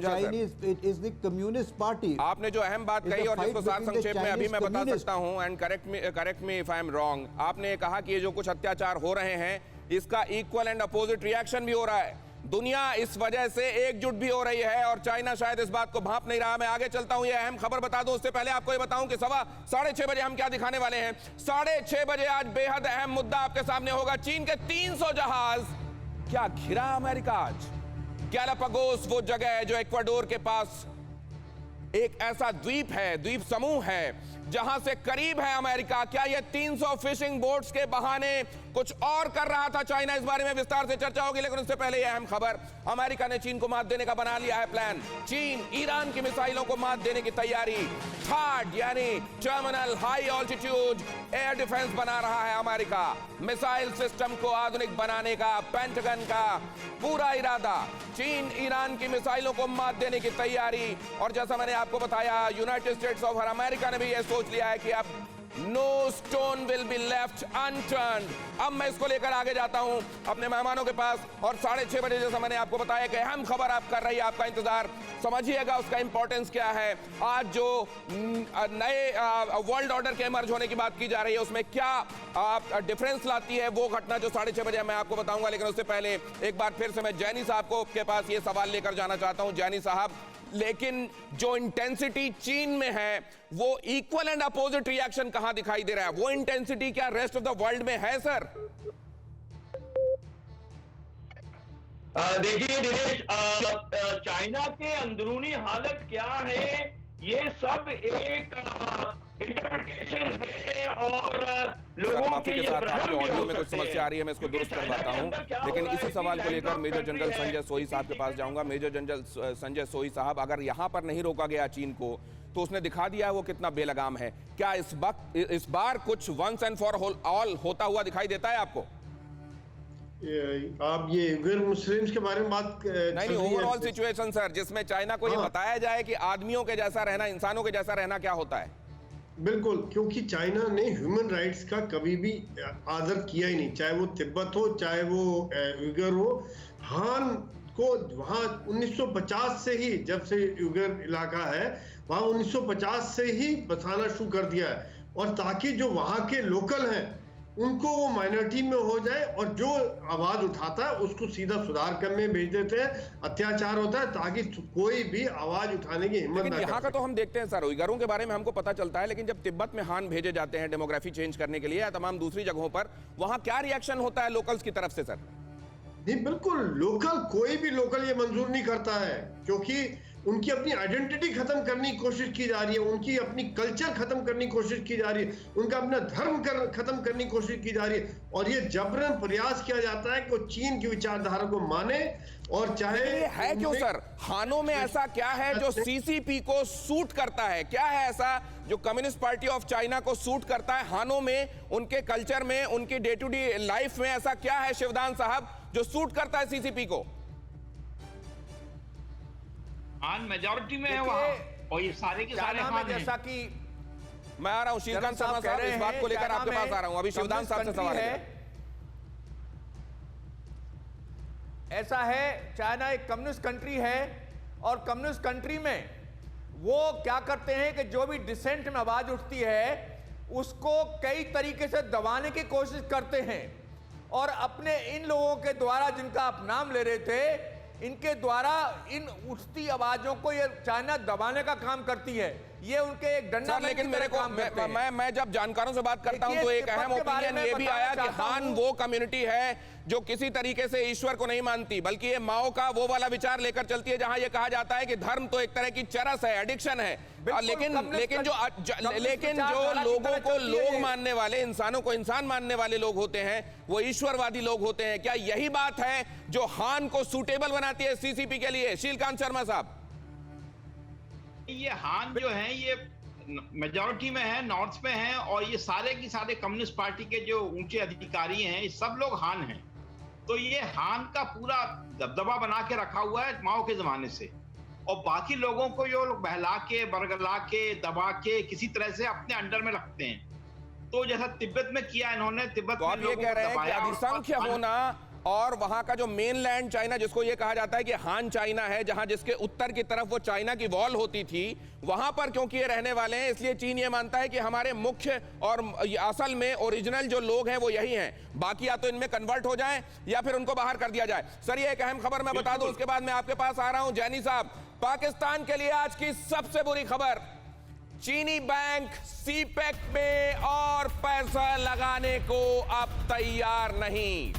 Chinese, it is the communist party. आपने जो अहम बात कही और जिसको सार संक्षेप में अभी मैं बता सकता हूं, and correct me if I am wrong, आपने कहा कि ये जो कुछ अत्याचार हो रहे हैं इसका इक्वल एंड अपोजिट रिएक्शन भी हो रहा है। दुनिया इस वजह से एकजुट भी हो रही है और चाइना शायद इस बात को भांप नहीं रहा। मैं आगे चलता हूं, ये अहम खबर बता दूं उससे पहले आपको ये बताऊं कि 6:15 बजे हम क्या दिखाने वाले हैं। 6:30 बजे आज बेहद अहम मुद्दा आपके सामने होगा। चीन के 300 जहाज क्या घिरा अमेरिका आज? गैलापागोस वो जगह है जो इक्वाडोर के पास एक ऐसा द्वीप है, द्वीप समूह है जहां से करीब है अमेरिका। क्या ये 300 फिशिंग बोट्स के बहाने कुछ और कर रहा था चाइना? इस बारे में विस्तार से चर्चा होगी, लेकिन उससे पहले यह अहम खबर, अमेरिका ने चीन को मात देने का बना लिया है प्लान। चीन ईरान की मिसाइलों को मात देने की तैयारी। थर्ड यानी terminal high altitude air defence बना रहा है अमेरिका। मिसाइल सिस्टम को आधुनिक बनाने का पेंटागन का पूरा इरादा। चीन ईरान की मिसाइलों को मात देने की तैयारी। और जैसा मैंने आपको बताया, यूनाइटेड स्टेट्स ऑफ अमेरिका ने भी यह सोच लिया है कि अब no stone will be left unturned. अब मैं इसको लेकर आगे जाता हूं अपने मेहमानों के पास और 6:30 बजे जैसा मैंने आपको बताया कि अहम खबर आप कर रही है, आपका इंतजार समझिएगा उसका इंपॉर्टेंस क्या है। आज जो नए वर्ल्ड ऑर्डर के इमर्ज होने की बात की जा रही है उसमें क्या डिफरेंस लाती है वो घटना जो 6:30 बजे मैं आपको बताऊंगा। लेकिन उससे पहले एक बार फिर से मैं जैनी साहब को के पास ये सवाल लेकर जाना चाहता हूं। जैनी साहब, लेकिन जो इंटेंसिटी चीन में है वो इक्वल एंड अपोजिट रिएक्शन कहां दिखाई दे रहा है? वो इंटेंसिटी क्या रेस्ट ऑफ द वर्ल्ड में है सर? देखिए दिनेश, चाइना के अंदरूनी हालत क्या है, ये सब एक इंटरप्रिटेशन देते और सर लोगों माफी के के ये साथ भ्रम आपके भी ऑडियो हो में कुछ सकते समस्या हैं। आ रही है, मैं इसको क्योंकि दुरुस्त करवाता चाइना के हूं। अंदर क्या हो लेकिन रहा है इसी कि सवाल को लेकर land measure of general country है। संजय सोई साहब के पास जाऊंगा। मेजर जनरल संजय सोई साहब, अगर यहां पर नहीं रोका गया चीन को तो उसने दिखा दिया है वो कितना बेलगाम है। क्या इस बार कुछ वंस एंड फॉर ऑल होता हुआ दिखाई देता है आपको? आप ये उइगर मुस्लिम्स के बारे में बात नहीं, ओवरऑल सिचुएशन सर, जिसमें चाइना को ये हाँ। बताया जाए कि आदमियों के जैसा रहना, इंसानों के जैसा रहना क्या होता है। बिल्कुल, क्योंकि चाइना ने ह्यूमन राइट्स का कभी भी आदर किया ही नहीं, चाहे वो तिब्बत हो, चाहे वो उइगर हो। हान को वहाँ 1950 से ही, जब से उइगर इलाका है वहाँ 1950 से ही बसाना शुरू कर दिया है, और ताकि जो वहाँ के लोकल हैं उनको वो माइनॉरिटी में हो जाए, और जो आवाज उठाता है उसको सीधा सुधार करने भेज देते हैं, अत्याचार होता है ताकि कोई भी आवाज उठाने की हिम्मत लेकिन ना यहाँ कर का तो सके। हम देखते हैं सर, उइगरों के बारे में हमको पता चलता है, लेकिन जब तिब्बत में हान भेजे जाते हैं डेमोग्राफी चेंज करने के लिए या तमाम दूसरी जगहों पर, वहाँ क्या रिएक्शन होता है लोकल्स की तरफ से सर? नहीं, बिल्कुल लोकल, कोई भी लोकल ये मंजूर नहीं करता है, क्योंकि उनकी अपनी आइडेंटिटी खत्म करने की कोशिश की जा रही है, उनकी अपनी कल्चर खत्म करने की कोशिश की जा रही है, उनका अपना धर्म खत्म करने की कोशिश की जा रही है, और ये जबरन प्रयास किया जाता है कि वो चीन की विचारधारा को माने। और चाहे ये है क्यों सर? हानों में ऐसा क्या है जो सीसीपी को सूट करता है? क्या है ऐसा जो कम्युनिस्ट पार्टी ऑफ चाइना को सूट करता है हानों में, उनके कल्चर में, उनकी डे टू डे लाइफ में? ऐसा क्या है शिवदान साहब जो सूट करता है सीसीपी को? हान मेजॉरिटी में है वहाँ, और ये सारे के सारे चाइना में हान हैं। जैसा कि मैं आ रहा हूं श्रीकांत शर्मा साहब, इस बात को लेकर आपके पास आ रहा हूं। अभी शिवदान साहब से सवाल है। ऐसा है, चाइना एक कम्युनिस्ट कंट्री है, और कम्युनिस्ट कंट्री में वो क्या करते हैं कि जो भी डिसेंट में आवाज उठती है उसको कई तरीके से दबाने की कोशिश करते हैं, और अपने इन लोगों के द्वारा, जिनका आप नाम ले रहे थे, इनके द्वारा इन उठती आवाजों को ये चाइना दबाने का काम करती है। ये उनके एक डंडा। लेकिन मेरे को मैं जब जानकारों से बात करता हूं तो एक अहम ओपिनियन ये भी आया कि हान वो कम्युनिटी है जो किसी तरीके से ईश्वर को नहीं मानती, बल्कि ये माओ का वो वाला विचार लेकर चलती है जहां ये कहा जाता है कि धर्म तो एक तरह की चरस है, एडिक्शन है। लेकिन जो लोगों को लोग मानने वाले, इंसानों को इंसान मानने वाले लोग होते हैं, वो ईश्वरवादी लोग होते हैं। क्या यही बात है जो हान को सूटेबल बनाती है सीसीपी के लिए? श्रीकांत शर्मा साहब, ये हान जो हैं ये मेजॉरिटी में है, नॉर्थ में है, और ये सारे की सारे कम्युनिस्ट पार्टी के जो ऊंचे अधिकारी हैं ये सब लोग हान हैं। तो ये हान का पूरा दबदबा बना के रखा हुआ है माओ के जमाने से, और बाकी लोगों को जो लोग बहला के, बरगला के, दबा के किसी तरह से अपने अंडर में रखते हैं। तो जैसा तिब्बत में किया इन्होंने, तिब्बत तो में आप ये लोगों कह को रहे हैं कि दबाया और अधिसंख्य होना और वहां का जो मेनलैंड चाइना, जिसको ये कहा जाता है कि हान चाइना है, जहां जिसके उत्तर की तरफ वो चाइना की वॉल होती थी, वहां पर क्योंकि ये रहने वाले हैं, इसलिए चीन ये मानता है कि हमारे मुख्य और असल में ओरिजिनल जो लोग हैं वो यही हैं, बाकी या तो इनमें कन्वर्ट हो जाएं या फिर उनको बाहर कर दिया जाए। सर, ये एक अहम खबर मैं बता दूं, उसके बाद मैं आपके पास आ रहा हूं। जैनी साहब, पाकिस्तान के लिए आज की सबसे बुरी खबर, चीनी बैंक सीपेक में और पैसा लगाने को अब तैयार नहीं।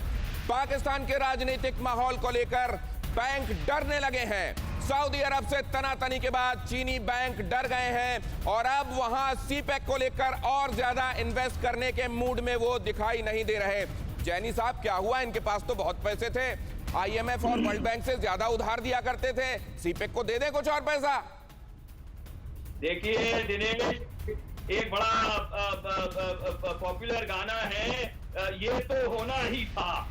पाकिस्तान के राजनीतिक माहौल को लेकर बैंक डरने लगे हैं। सऊदी अरब से तनातनी के बाद चीनी बैंक डर गए हैं और अब वहां सीपेक को लेकर और ज्यादा इन्वेस्ट करने के मूड में वो दिखाई नहीं दे रहे। जैनी साहब, क्या हुआ? इनके पास तो बहुत पैसे थे, आईएमएफ और वर्ल्ड बैंक से ज्यादा उधार दिया करते थे, सीपेक को दे दे कुछ और पैसा। देखिए दिनेश, एक बड़ा पॉपुलर गाना है, ये तो होना ही था।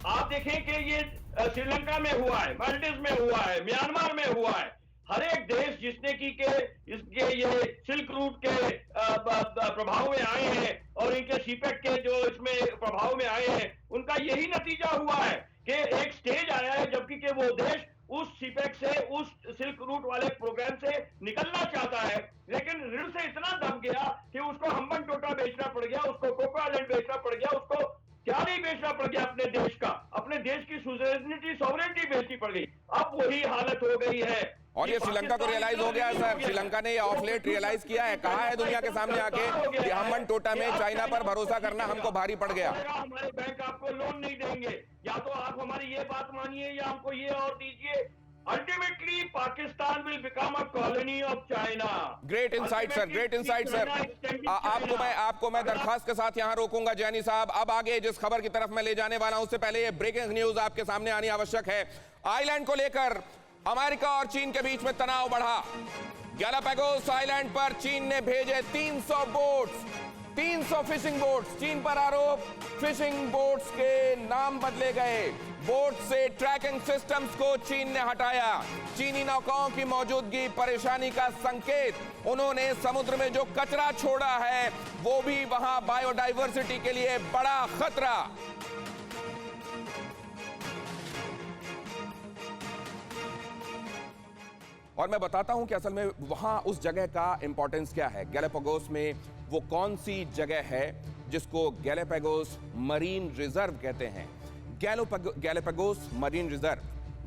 आप देखें कि ये श्रीलंका में हुआ है, मालदीव में हुआ है, म्यांमार में हुआ है। हर एक देश जिसने की के इसके ये सिल्क रूट के प्रभाव में आए हैं और इनके सीपेक के जो इसमें प्रभाव में आए हैं, उनका यही नतीजा हुआ है कि एक स्टेज आया है जबकि के वो देश उस सीपेक से, उस सिल्क रूट वाले प्रोग्राम से निकलना चाहता है, लेकिन ऋण से इतना दब गया कि उसको हम्बन टोटा बेचना पड़ गया, उसको कोको आइलैंड बेचना पड़ गया, उसको क्या नहीं बेचना पड़ गया, अपने देश का, अपने देश की सॉवरेनिटी बेचनी पड़ गई। अब वही हालत हो गई है। और ये श्रीलंका को रियलाइज हो गया है सर, श्रीलंका ने ये ऑफ लेट रियलाइज किया है, कहा है दुनिया के सामने आके कि हम्बन टोटा में चाइना पर भरोसा करना हमको भारी पड़ गया। हमारे बैंक आपको लोन नहीं देंगे, या तो आप हमारी ये बात मानिए या हमको ये और दीजिए। ultimately Pakistan will become a colony of China. Great insight sir, great insight sir. आपको मैं दरखास्त के साथ यहां रोकूंगा जैनी साहब। अब आगे जिस खबर की तरफ मैं ले जाने वाला हूं उससे पहले ये ब्रेकिंग न्यूज आपके सामने आनी आवश्यक है। आइलैंड को लेकर अमेरिका और चीन के बीच में तनाव बढ़ा। गैलापागोस आइलैंड पर चीन ने भेजे 300 बोट्स, 300 फिशिंग बोट्स। चीन पर आरोप, फिशिंग बोट्स के नाम बदले गए। बोट से ट्रैकिंग सिस्टम्स को चीन ने हटाया। चीनी नौकाओं की मौजूदगी परेशानी का संकेत। उन्होंने समुद्र में जो कचरा छोड़ा है वो भी वहां बायोडायवर्सिटी के लिए बड़ा खतरा। और मैं बताता हूं कि असल में वहां उस जगह का इंपॉर्टेंस क्या है। गैलापागोस में वो कौन सी जगह है जिसको गैलापागोस मरीन रिजर्व कहते हैं। गैलापागोस मरीन रिजर्व,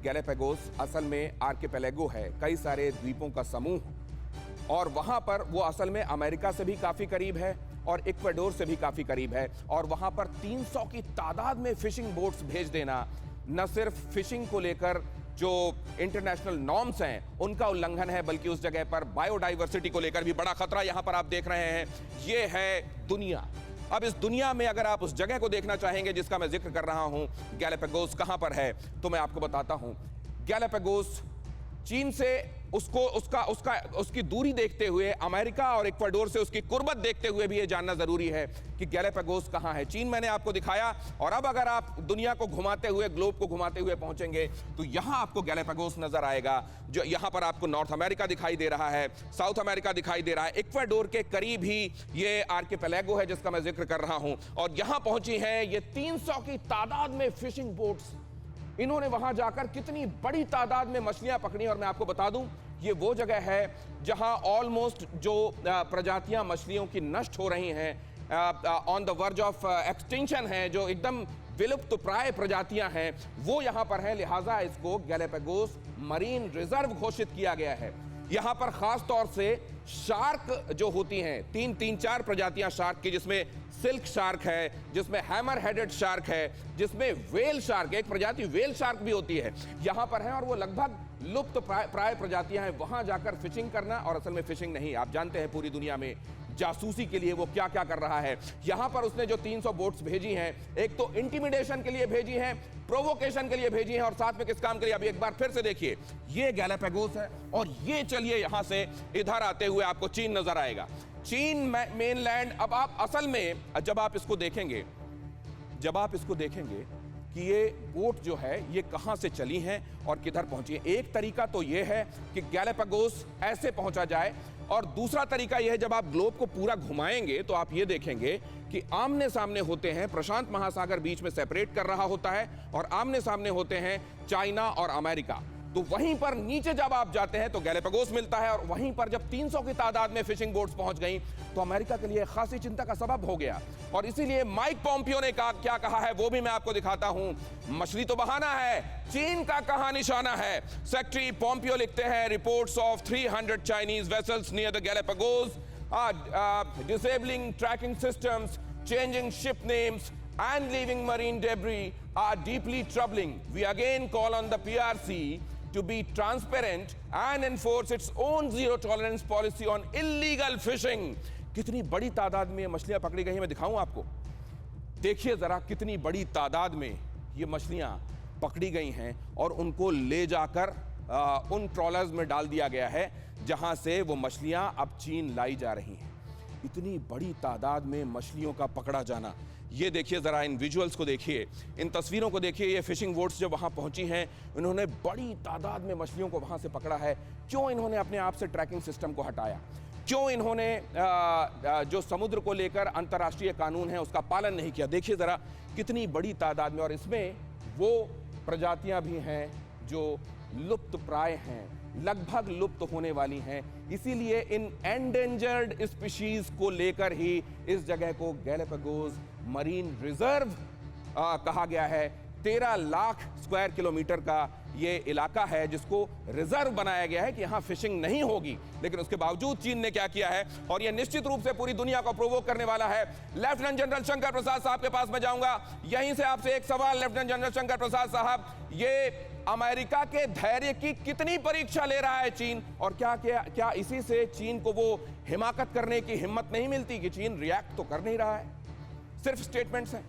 गैलापागोस असल में आर्किपेलागो है, कई सारे द्वीपों का समूह। और वहां पर वो असल में अमेरिका से भी काफी करीब है और इक्वाडोर से भी काफी करीब है। और वहां पर 300 की तादाद में फिशिंग बोट्स भेज देना न सिर्फ फिशिंग को लेकर जो इंटरनेशनल नॉर्म्स हैं उनका उल्लंघन है, बल्कि उस जगह पर बायोडायवर्सिटी को लेकर भी बड़ा खतरा। यहां पर आप देख रहे हैं, ये है दुनिया। अब इस दुनिया में अगर आप उस जगह को देखना चाहेंगे जिसका मैं जिक्र कर रहा हूं, गैलापागोस कहां पर है, तो मैं आपको बताता हूं। गैलापागोस चीन से उसकी दूरी देखते हुए, अमेरिका और इक्वाडोर से उसकी कुर्बत देखते हुए भी ये जानना जरूरी है कि गैलापागोस कहां है। चीन मैंने आपको दिखाया, और अब अगर आप दुनिया को घुमाते हुए, ग्लोब को घुमाते हुए पहुंचेंगे तो यहां आपको गैलापागोस नजर आएगा। जो यहां पर आपको नॉर्थ अमेरिका दिखाई दे रहा है, साउथ अमेरिका दिखाई दे रहा है, इक्वाडोर के करीब ही ये आर्किपेलागो है जिसका मैं जिक्र कर रहा हूं। और यहां पहुंची हैं ये 300 की तादाद में फिशिंग बोट्स। इन्होंने वहां जाकर कितनी बड़ी तादाद में मछलियां पकड़ी। और मैं आपको बता दूं, ये वो जगह है जहां ऑलमोस्ट जो प्रजातियां मछलियों की नष्ट हो रही हैं, on the verge of extinction हैं, जो एकदम विलुप्त प्राय प्रजातियां हैं, वो यहां पर है। लिहाजा इसको गैलापागोस मरीन रिजर्व घोषित किया गया है। यहां पर खास तौर से शार्क जो होती हैं, तीन चार प्रजातियां शार्क की, जिसमें सिल्क शार्क है, जिसमें हैमर हेडेड शार्क है, जिसमें वेल शार्क, एक प्रजाति वेल शार्क भी होती है, यहां पर है। और वो लगभग लुप्त प्राय प्रजातियां हैं। वहां जाकर फिशिंग करना, और असल में फिशिंग नहीं, आप जानते हैं पूरी दुनिया में जासूसी के लिए वो क्या क्या कर रहा है। यहां पर उसने जो 300 बोट्स भेजी हैं, एक तो इंटिमिडेशन के लिए भेजी हैं, प्रोवोकेशन के लिए भेजी हैं, और साथ में किस काम के लिए, अभी एक बार फिर से देखिए, ये गैलापागोस है। और ये चलिए यहां से इधर आते हुए आपको चीन नजर आएगा, चीन मेनलैंड। अब आप असल में जब आप इसको देखेंगे कि ये बोट जो है ये कहां से चली हैं और किधर पहुंची है। एक तरीका तो ये है कि गैलापागोस ऐसे पहुंचा जाए, और दूसरा तरीका यह है जब आप ग्लोब को पूरा घुमाएंगे तो आप ये देखेंगे कि आमने सामने होते हैं, प्रशांत महासागर बीच में सेपरेट कर रहा होता है, और आमने सामने होते हैं चाइना और अमेरिका। तो वहीं पर नीचे जब आप जाते हैं तो गैलापागोस मिलता है, और वहीं पर जब 300 की तादाद में फिशिंग बोट्स पहुंच गई तो अमेरिका के लिए खासी चिंता का सबब हो गया। और इसीलिए माइक पॉम्पियो ने क्या कहा है वो भी मैं आपको दिखाता हूं। मछली तो बहाना है, चीन का कहां निशाना है। सेक्रेटरी पॉम्पियो लिखते हैं, reports of 300 Chinese vessels near the Galapagos disabling tracking systems, changing ship names and leaving marine debris are deeply troubling. We again call on the PRC to be transparent and enforce its own zero tolerance policy on illegal fishing. कितनी बड़ी तादाद में मछलियां पकड़ी गई हैं, मैं दिखाऊं आपको। देखिए जरा कितनी बड़ी तादाद में ये मछलियां पकड़ी गई हैं, और उनको ले जाकर उन ट्रॉलर्स में डाल दिया गया है जहां से वो मछलियां अब चीन लाई जा रही हैं। इतनी बड़ी तादाद में मछलियों का पकड़ा जाना, ये देखिए जरा, इन विजुअल्स को देखिए, इन तस्वीरों को देखिए। ये फिशिंग बोट्स जब वहां पहुंची हैं, इन्होंने बड़ी तादाद में मछलियों को वहां से पकड़ा है। क्यों इन्होंने अपने आप से ट्रैकिंग सिस्टम को हटाया? क्यों इन्होंने जो समुद्र को लेकर अंतर्राष्ट्रीय कानून है उसका पालन नहीं किया? देखिए जरा कितनी बड़ी तादाद में, और इसमें वो प्रजातियां भी हैं जो लुप्त प्राय हैं, लगभग लुप्त होने वाली हैं। इसीलिए इन एंडेंजर्ड स्पीशीज को लेकर ही इस जगह को गैलापागोस मरीन रिजर्व कहा गया है। 13 लाख स्क्वायर किलोमीटर का ये इलाका है जिसको रिजर्व बनाया गया है कि यहां फिशिंग नहीं होगी। लेकिन उसके बावजूद चीन ने क्या किया है, और यह निश्चित रूप से पूरी दुनिया को प्रोवोक करने वाला है। लेफ्टिनेंट जनरल शंकर प्रसाद साहब के पास मैं जाऊंगा। यहीं से आपसे एक सवाल, लेफ्टिनेंट जनरल शंकर प्रसाद साहब, ये अमेरिका के धैर्य की कितनी परीक्षा ले रहा है चीन? और क्या इसी से चीन को वो हिमाकत करने की हिम्मत नहीं मिलती कि चीन रिएक्ट तो कर नहीं रहा है, सिर्फ स्टेटमेंट्स हैं?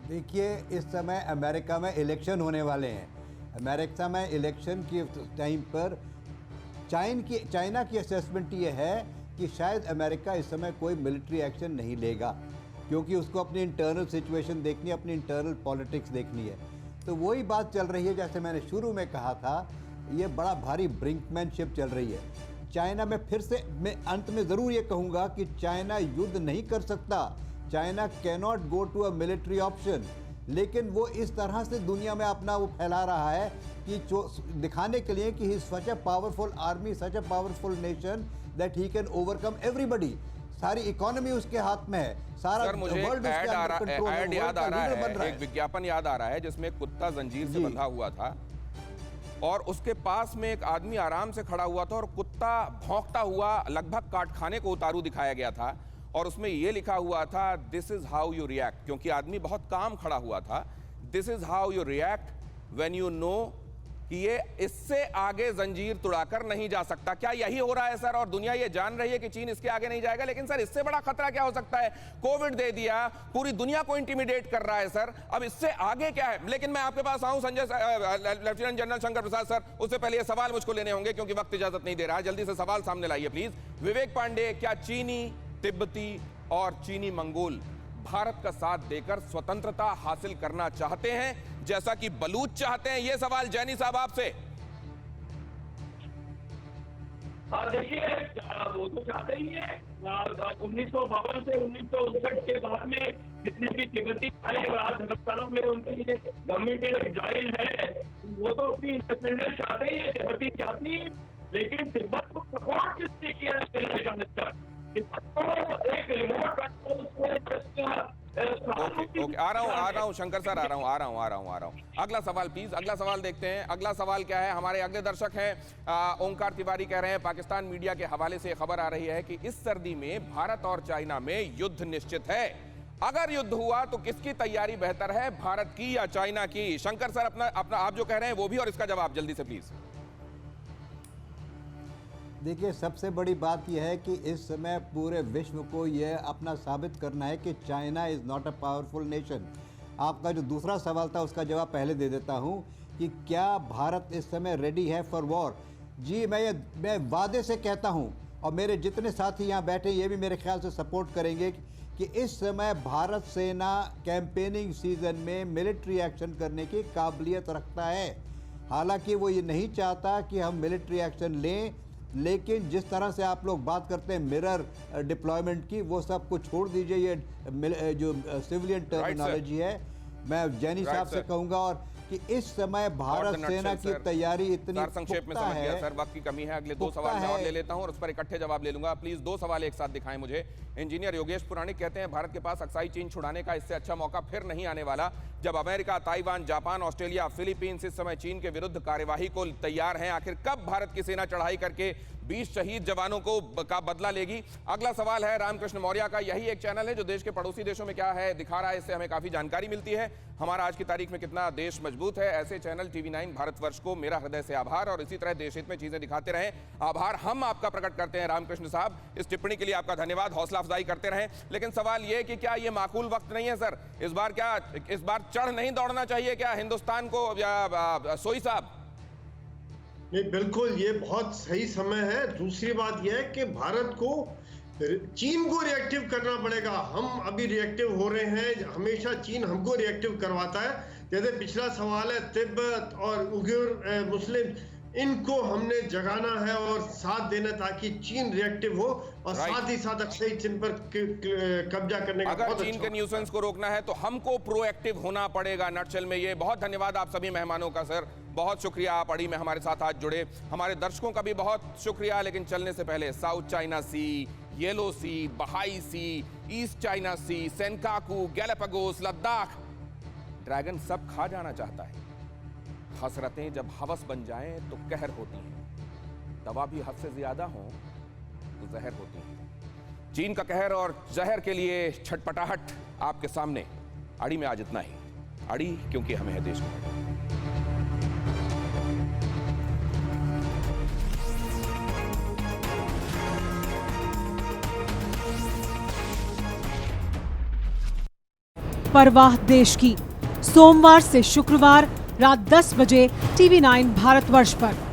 देखिए, इस समय अमेरिका में इलेक्शन होने वाले हैं। अमेरिका में इलेक्शन के टाइम पर चाइना की असेसमेंट ये है कि शायद अमेरिका इस समय कोई मिलिट्री एक्शन नहीं लेगा, क्योंकि उसको अपनी इंटरनल सिचुएशन देखनी है, अपनी इंटरनल पॉलिटिक्स देखनी है। तो वही बात चल रही है जैसे मैंने शुरू में कहा था, ये बड़ा भारी ब्रिंकमैनशिप चल रही है। चाइना में फिर से मैं अंत में ज़रूर ये कहूँगा कि चाइना युद्ध नहीं कर सकता, China cannot go to a military option, लेकिन वो इस तरह से दुनिया में अपना वो फैला रहा है कि जो दिखाने के लिए कि he is such a powerful army, such a powerful nation that he can overcome everybody. सारी इकोनॉमी उसके हाथ में है, सारा सर, मुझे वर्ल्ड ऐड याद आ रहा है, एक विज्ञापन याद आ रहा है जिसमें एक कुत्ता जंजीर से बंधा हुआ था और उसके पास में एक आदमी आराम से खड़ा हुआ था और कुत्ता भौंकता हुआ लगभग काटखाने को उतारू दिखाया गया था और उसमें यह लिखा हुआ था, this is how you react, क्योंकि आदमी बहुत काम खड़ा हुआ था। This is how you react when you know कि ये इससे आगे जंजीर तुड़ाकर नहीं जा सकता। क्या यही हो रहा है सर? और दुनिया ये जान रही है कि चीन इसके आगे नहीं जाएगा, लेकिन सर इससे बड़ा खतरा क्या हो सकता है? कोविड दे दिया, पूरी दुनिया को इंटिमिडेट कर रहा है सर, अब इससे आगे क्या है? लेकिन मैं आपके पास आऊं lieutenant general Shankar Prasad sir, उससे पहले ये सवाल मुझको लेने होंगे क्योंकि वक्त इजाजत नहीं दे रहा है। जल्दी से सवाल सामने लाइए प्लीज। विवेक पांडे, क्या चीनी, तिब्बती और चीनी मंगोल भारत का साथ देकर स्वतंत्रता हासिल करना चाहते हैं जैसा कि बलूच चाहते हैं? ये सवाल जैनी साहब आपसे। देखिए, वो तो चाहते ही है। 1952 से 1959 के बाद में जितने भी तिब्बती आए धर्मशालाओं में उनके लिए गवर्नमेंट जाहिर है, वो तो अपनी इंडिपेंडेंस चाहते ही है, तिब्बती चाहती, लेकिन तिब्बत को सपोर्ट किसने किया है? एक रिमोट कंट्रोल ओके, आ रहा हूं शंकर सर, आ रहा हूं। अगला सवाल प्लीज, अगला सवाल देखते हैं। अगला सवाल क्या है? हमारे अगले दर्शक हैं ओंकार तिवारी, कह रहे हैं पाकिस्तान मीडिया के हवाले से खबर आ रही है कि इस सर्दी में भारत और चाइना में युद्ध निश्चित है। अगर युद्ध हुआ तो किसकी तैयारी बेहतर है, भारत की या चाइना की? शंकर सर, अपना आप जो कह रहे हैं वो भी और इसका जवाब जल्दी से प्लीज। देखिए, सबसे बड़ी बात यह है कि इस समय पूरे विश्व को यह अपना साबित करना है कि China is not a powerful nation. आपका जो दूसरा सवाल था उसका जवाब पहले दे देता हूं कि क्या भारत इस समय रेडी है फॉर वॉर? जी, मैं वादे से कहता हूं, और मेरे जितने साथी यहाँ बैठे ये भी मेरे ख्याल से सपोर्ट करेंगे कि इस समय भारत सेना कैंपेनिंग सीजन में मिलिट्री एक्शन करने की काबिलियत रखता है। हालांकि वो ये नहीं चाहता कि हम मिलिट्री एक्शन लें, लेकिन जिस तरह से आप लोग बात करते हैं मिरर डिप्लॉयमेंट की, वो सब कुछ छोड़ दीजिए। ये जो सिविलियन टर्मिनोलॉजी है, मैं जैनी साहब से कहूँगा और कि इस समय भारत सेना की तैयारी इतनी संक्षेप में समझ गया सर, वक्त की कमी है। अगले दो सवाल मैं और ले लेता हूं और उस पर इकट्ठे जवाब ले लूंगा। प्लीज दो सवाल एक साथ दिखाएं मुझे। इंजीनियर योगेश पुराणिक कहते हैं भारत के पास अक्साई चीन छुड़ाने का इससे अच्छा मौका फिर नहीं आने वाला। जब America, Taiwan, Japan, Australia, Philippines इस समय चीन के विरुद्ध कार्यवाही को तैयार हैं, आखिर कब भारत की सेना चढ़ाई करके 20 शहीद जवानों का बदला लेगी? अगला सवाल है रामकृष्ण मौर्य का। यही एक चैनल है जो देश के पड़ोसी देशों में क्या है दिखा रहा है, इससे हमें काफी जानकारी मिलती है हमारा आज की तारीख में कितना देश मजबूत है। ऐसे चैनल TV9 भारतवर्ष को मेरा हृदय से आभार, और इसी तरह देश हित में चीजें दिखाते रहें। आभार हम आपका प्रकट करते हैं रामकृष्ण साहब, इस टिप्पणी के लिए आपका धन्यवाद, हौसला अफजाई करते रहें। लेकिन सवाल यह कि क्या यह माकूल वक्त नहीं है सर? इस बार चढ़ नहीं दौड़ना चाहिए क्या हिंदुस्तान को, या सोई साहब? नहीं, बिल्कुल ये बहुत सही समय है। दूसरी बात यह है कि भारत को चीन को रिएक्टिव करना पड़ेगा। हम अभी रिएक्टिव हो रहे हैं, हमेशा चीन हमको रिएक्टिव करवाता है। जैसे पिछला सवाल है तिब्बत और उइगुर मुस्लिम, इनको हमने जगाना है और साथ देना ताकि चीन रिएक्टिव हो और साथ ही साथ अक्साई चीन पर कब्जा करने का। अगर चीन के न्यूसेंस को रोकना है तो हमको प्रोएक्टिव होना पड़ेगा। नटशेल में ये। बहुत धन्यवाद आप सभी मेहमानों का सर, बहुत शुक्रिया आप अड़ी में हमारे साथ आज जुड़े। हमारे दर्शकों का भी बहुत शुक्रिया। लेकिन चलने से पहले साउथ चाइना सी, येलो सी, बहाई सी, ईस्ट चाइना सी, सेनकाकू, गैलापागोस, लद्दाख, ड्रैगन सब खा जाना चाहता है। हसरतें जब हवस बन जाएं तो कहर होती हैं, दवा भी हद से ज्यादा हो तो जहर होती है। चीन का कहर और जहर के लिए छटपटाहट आपके सामने। अड़ी में आज इतना ही। अड़ी, क्योंकि हमें है देश को। परवाह देश की, सोमवार से शुक्रवार रात 10 बजे TV9 भारतवर्ष पर।